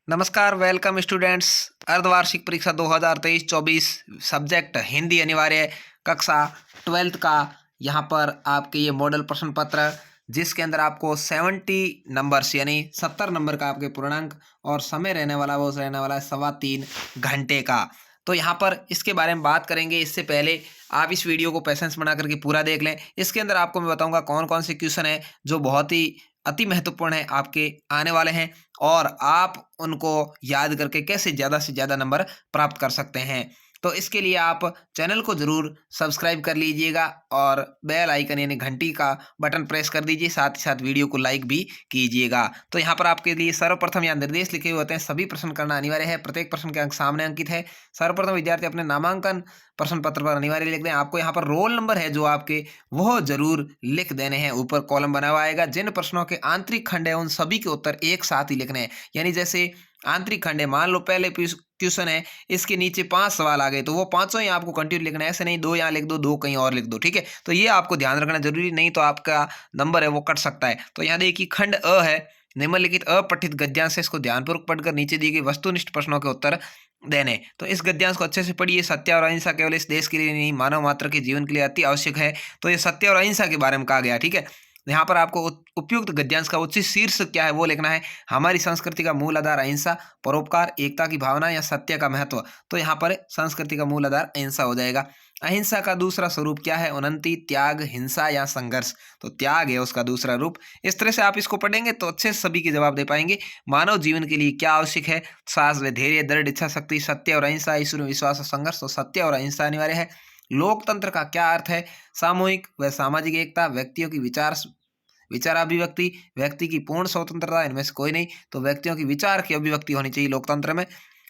नमस्कार, welcome students. अर्धवार्षिक परीक्षा 2023-24 सब्जेक्ट हिंदी अनिवार्य कक्षा 12th का यहाँ पर आपके ये मॉडल प्रश्न पत्र, जिसके अंदर आपको 70 नंबर्स यानी 70 नंबर का आपके पूर्णांक और समय रहने वाला वो रहने वाला है 3.25 घंटे का। तो यहाँ पर इसके बारे में बात करेंगे। इससे पहले आप इस वीडियो को पेशेंस बना करके पूरा देख लें। इसके अंदर आपको मैं बताऊंगा कौन कौन से क्वेश्चन है जो बहुत ही अति महत्वपूर्ण है, आपके आने वाले हैं और आप उनको याद करके कैसे ज़्यादा से ज़्यादा नंबर प्राप्त कर सकते हैं। तो इसके लिए आप चैनल को ज़रूर सब्सक्राइब कर लीजिएगा और बेल आइकन यानी घंटी का बटन प्रेस कर दीजिए, साथ ही साथ वीडियो को लाइक भी कीजिएगा। तो यहाँ पर आपके लिए सर्वप्रथम यहाँ निर्देश लिखे हुए होते हैं, सभी प्रश्न करना अनिवार्य है। प्रत्येक प्रश्न के अंक सामने अंकित है। सर्वप्रथम विद्यार्थी अपने नामांकन प्रश्न पत्र पर अनिवार्य लिख दें। आपको यहाँ पर रोल नंबर है जो आपके वो जरूर लिख देने हैं। ऊपर कॉलम बना हुआ आएगा। जिन प्रश्नों के आंतरिक खंड है उन सभी के उत्तर एक साथ ही लिखने हैं। यानी जैसे आंतरिक खंड है, मान लो पहले क्वेश्चन है, इसके नीचे 5 सवाल आ गए तो वो पांचों ही आपको कंटिन्यू लिखना है। ऐसे नहीं 2 यहाँ लिख दो, 2 कहीं और लिख दो, ठीक है। तो ये आपको ध्यान रखना जरूरी, नहीं तो आपका नंबर है वो कट सकता है। तो यहाँ देखिए खंड अ है, निम्नलिखित अपठित गद्यांश से इसको ध्यानपूर्वक पढ़कर नीचे दी गई वस्तुनिष्ठ प्रश्नों के उत्तर देने। तो इस गद्यांश को अच्छे से पढ़िए। सत्य और अहिंसा केवल इस देश के लिए नहीं, मानव मात्र के जीवन के लिए अति आवश्यक है। तो ये सत्य और अहिंसा के बारे में कहा गया, ठीक है। यहाँ पर आपको उपयुक्त गद्यांश का उचित शीर्षक क्या है वो लिखना है। हमारी संस्कृति का मूल आधार अहिंसा, परोपकार, एकता की भावना या सत्य का महत्व। तो यहाँ पर संस्कृति का मूल आधार अहिंसा हो जाएगा। अहिंसा का दूसरा स्वरूप क्या है? उन्नति, त्याग, हिंसा या संघर्ष। तो त्याग है उसका दूसरा रूप। इस तरह से आप इसको पढ़ेंगे तो अच्छे से सभी के जवाब दे पाएंगे। मानव जीवन के लिए क्या आवश्यक है? साहस व धैर्य, दृढ़ इच्छा शक्ति, सत्य और अहिंसा, ईश्वर में विश्वास और संघर्ष। तो सत्य और अहिंसा अनिवार्य है। लोकतंत्र का क्या अर्थ है? सामूहिक व सामाजिक एकता, व्यक्तियों की विचार अभिव्यक्ति, व्यक्ति की पूर्ण स्वतंत्रता, इनमें से कोई नहीं। तो व्यक्तियों की विचार की अभिव्यक्ति होनी चाहिए लोकतंत्र में।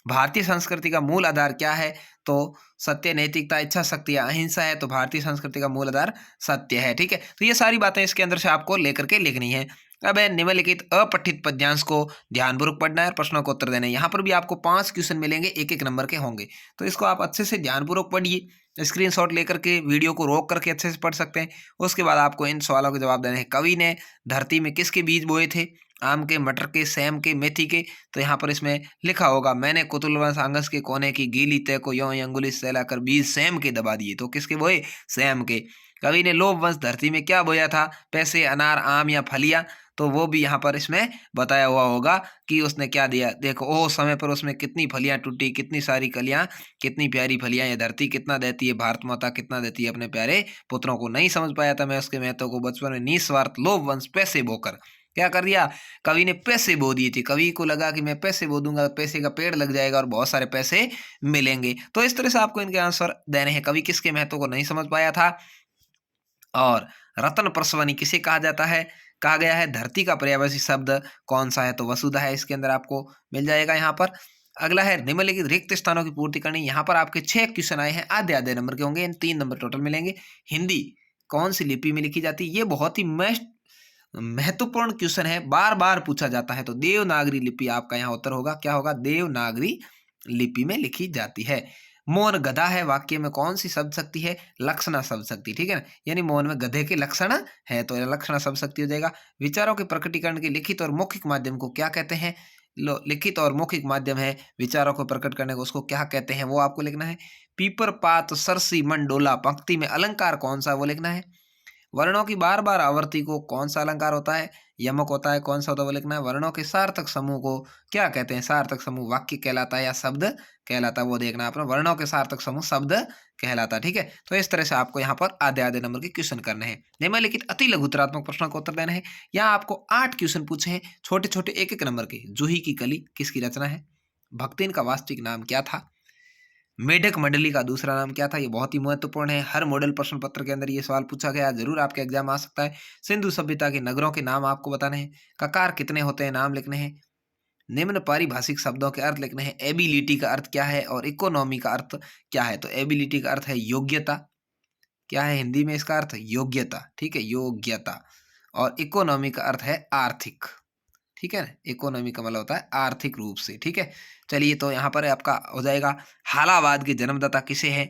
भारतीय संस्कृति का मूल आधार क्या है? तो सत्य, नैतिकता, इच्छा शक्ति या अहिंसा है। तो भारतीय संस्कृति का मूल आधार सत्य है, ठीक है। तो ये सारी बातें इसके अंदर से आपको लेकर के लिखनी है। अब है निम्नलिखित अपठित पद्यांश को ध्यानपूर्वक पढ़ना है और प्रश्नों को उत्तर देना है। यहाँ पर भी आपको 5 क्वेश्चन मिलेंगे, 1-1 नंबर के होंगे। तो इसको आप अच्छे से ध्यानपूर्वक पढ़िए। स्क्रीनशॉट लेकर के वीडियो को रोक करके अच्छे से पढ़ सकते हैं। उसके बाद आपको इन सवालों के जवाब देने हैं। कवि ने धरती में किसके बीज बोए थे? आम के, मटर के, सेम के, मेथी के। तो यहाँ पर इसमें लिखा होगा, मैंने कुतुलवंश आंगस के कोने की गीली तय को यों अंगुली से सहलाकर बीज सेम के दबा दिए। तो किसके बोए? सेम के। कवि ने लोभ वंश धरती में क्या बोया था? पैसे, अनार, आम या फलियां। तो वो भी यहाँ पर इसमें बताया हुआ होगा कि उसने क्या दिया। देखो ओ समय पर उसमें कितनी फलियां टूटी, कितनी सारी कलियां, कितनी प्यारी फलियां। ये धरती कितना देती है, भारत माता कितना देती है अपने प्यारे पुत्रों को। नहीं समझ पाया था मैं उसके महत्व को बचपन में, निस्वार्थ लोभ वंश पैसे बोकर क्या कर दिया? कवि ने पैसे बो दिए थे। कवि को लगा कि मैं पैसे बो दूंगा, पैसे का पेड़ लग जाएगा और बहुत सारे पैसे मिलेंगे। तो इस तरह से आपको इनके आंसर देने हैं। कवि किसके महत्व को नहीं समझ पाया था। और रत्न प्रसवनी किसे कहा जाता है? कहा गया है। धरती का पर्यायवाची शब्द कौन सा है? तो वसुधा है। इसके अंदर आपको मिल जाएगा। यहाँ पर अगला है निम्नलिखित रिक्त स्थानों की पूर्ति करनी। यहाँ पर आपके 6 क्वेश्चन आए हैं, आधे आधे नंबर के होंगे। इन 3 नंबर टोटल मिलेंगे। हिंदी कौन सी लिपि में लिखी जाती है? ये बहुत ही महत्वपूर्ण क्वेश्चन है, बार बार पूछा जाता है। तो देवनागरी लिपि आपका यहाँ उत्तर होगा। क्या होगा? देवनागरी लिपि में लिखी जाती है। मौन गधा है, वाक्य में कौन सी शब्द शक्ति है? लक्षणा शब्द शक्ति, ठीक है ना। यानी मौन में गधे के लक्षण है तो लक्षणा शब्द शक्ति हो जाएगा। विचारों के प्रकटीकरण के लिखित और मौखिक माध्यम को क्या कहते हैं? लिखित और मौखिक माध्यम है विचारों को प्रकट करने को, उसको क्या कहते हैं वो आपको लिखना है। पीपर, पात, सरसी, मंडोला, पंक्ति में अलंकार कौन सा वो लिखना है। वर्णों की बार बार आवर्ती को कौन सा अलंकार होता है? यमक होता है। कौन सा होता है वो लिखना है। वर्णों के सार्थक समूह को क्या कहते हैं? सार्थक समूह वाक्य कहलाता है या शब्द कहलाता है वो देखना है आपने। वर्णों के सार्थक समूह शब्द कहलाता है, ठीक है। तो इस तरह से आपको यहाँ पर आधे आधे नंबर के क्वेश्चन करने हैं। निम्नलिखित अति लघुतरात्मक प्रश्नों का उत्तर देना है। यहाँ आपको 8 क्वेश्चन पूछे हैं, छोटे छोटे 1-1 नंबर के। जूही की कली किसकी रचना है? भक्तिन का वास्तविक नाम क्या था? मेढक मंडली का दूसरा नाम क्या था? ये बहुत ही महत्वपूर्ण है। हर मॉडल प्रश्न पत्र के अंदर ये सवाल पूछा गया, जरूर आपके एग्जाम आ सकता है। सिंधु सभ्यता के नगरों के नाम आपको बताने हैं। ककार कितने होते हैं नाम लिखने हैं। निम्न पारिभाषिक शब्दों के अर्थ लिखने हैं। एबिलिटी का अर्थ क्या है और इकोनॉमी का अर्थ क्या है? तो एबिलिटी का अर्थ है योग्यता। क्या है हिंदी में इसका अर्थ? योग्यता, ठीक है, योग्यता। और इकोनॉमी का अर्थ है आर्थिक, ठीक है ना। इकोनॉमी का मतलब होता है आर्थिक रूप से, ठीक है। चलिए तो यहाँ पर आपका हो जाएगा। हालावाद के जन्मदाता किसे है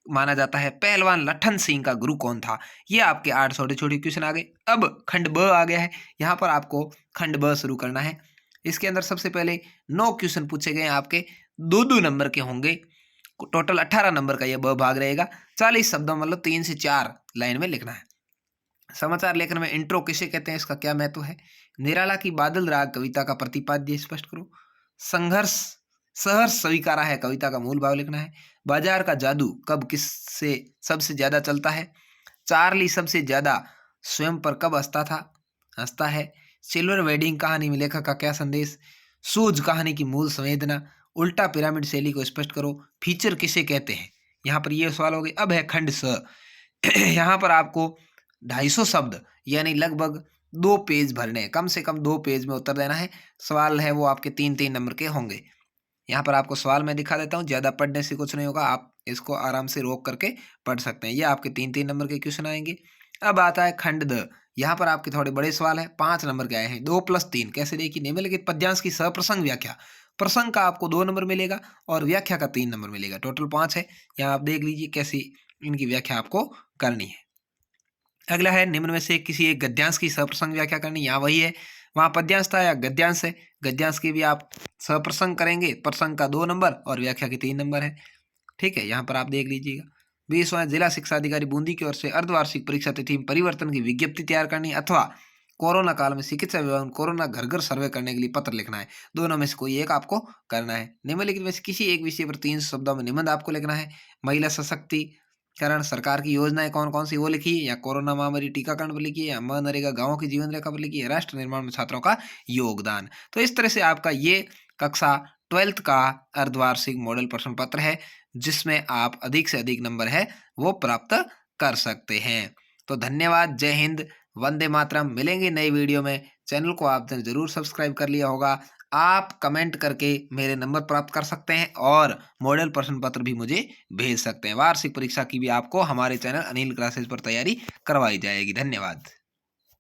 माना जाता है? पहलवान लठन सिंह का गुरु कौन था? ये आपके 8 छोटे छोटे क्वेश्चन आ गए। अब खंड ब आ गया है। यहाँ पर आपको खंड ब शुरू करना है। इसके अंदर सबसे पहले 9 क्वेश्चन पूछे गए हैं, आपके 2-2 नंबर के होंगे। टोटल 18 नंबर का ये ब भाग रहेगा। 40 शब्दों मतलब 3 से 4 लाइन में लिखना है। समाचार लेखन में इंट्रो किसे कहते हैं, इसका क्या महत्व है। निराला की बादल राग कविता का प्रतिपाद्य स्पष्ट करो। संघर्ष सहर्ष स्वीकारा है कविता का मूल भाव लिखना है। बाजार का जादू कब किससे सबसे ज्यादा चलता है। चार्ली सबसे ज्यादा स्वयं पर कब हंसता है। सिल्वर वेडिंग कहानी में लेखक का क्या संदेश। सूझ कहानी की मूल संवेदना। उल्टा पिरामिड शैली को स्पष्ट करो। फीचर किसे कहते हैं। यहाँ पर ये सवाल हो गए। अब है खंड स। यहाँ पर आपको 250 शब्द यानी लगभग 2 पेज भरने हैं, कम से कम 2 पेज में उत्तर देना है। सवाल है वो आपके 3-3 नंबर के होंगे। यहाँ पर आपको सवाल मैं दिखा देता हूँ, ज़्यादा पढ़ने से कुछ नहीं होगा, आप इसको आराम से रोक करके पढ़ सकते हैं। ये आपके 3-3 नंबर के क्वेश्चन आएंगे। अब आता है खंड द। यहाँ पर आपके थोड़े बड़े सवाल है, 5 नंबर के आए हैं। 2+3 कैसे देखिए। निम्नलिखित पद्यांश की सप्रसंग व्याख्या। प्रसंग का आपको 2 नंबर मिलेगा और व्याख्या का 3 नंबर मिलेगा। टोटल 5 है। यहाँ आप देख लीजिए कैसी इनकी व्याख्या आपको करनी है। अगला है निम्न में से किसी एक गद्यांश की सप्रसंग व्याख्या करनी। यहाँ वही है, वहाँ पद्यांश था या गद्यांश है। गद्यांश की भी आप सप्रसंग करेंगे, प्रसंग का 2 नंबर और व्याख्या के 3 नंबर है। ठीक है, यहाँ पर आप देख लीजिएगा। 20वां जिला शिक्षा अधिकारी बूंदी की ओर से अर्धवार्षिक परीक्षा तिथि में परिवर्तन की विज्ञप्ति तैयार करनी अथवा कोरोना काल में चिकित्सा विभाग कोरोना घर घर सर्वे करने के लिए पत्र लिखना है। दोनों में से कोई एक आपको करना है। निम्नलिखित में से किसी एक विषय पर 300 शब्दों में निबंध आपको लिखना है। महिला सशक्तिकरण सरकार की योजनाएं कौन कौन सी वो लिखिए, या कोरोना महामारी टीकाकरण पर लिखिए, या मनरेगा गाँवों की जीवन रेखा पर लिखिए, राष्ट्र निर्माण में छात्रों का योगदान। तो इस तरह से आपका ये कक्षा 12th का अर्धवार्षिक मॉडल प्रश्न पत्र है, जिसमें आप अधिक से अधिक नंबर है वो प्राप्त कर सकते हैं। तो धन्यवाद, जय हिंद, वंदे मातरम। मिलेंगे नई वीडियो में। चैनल को आपने जरूर सब्सक्राइब कर लिया होगा। आप कमेंट करके मेरे नंबर प्राप्त कर सकते हैं और मॉडल प्रश्न पत्र भी मुझे भेज सकते हैं। वार्षिक परीक्षा की भी आपको हमारे चैनल अनिल क्लासेस पर तैयारी करवाई जाएगी। धन्यवाद।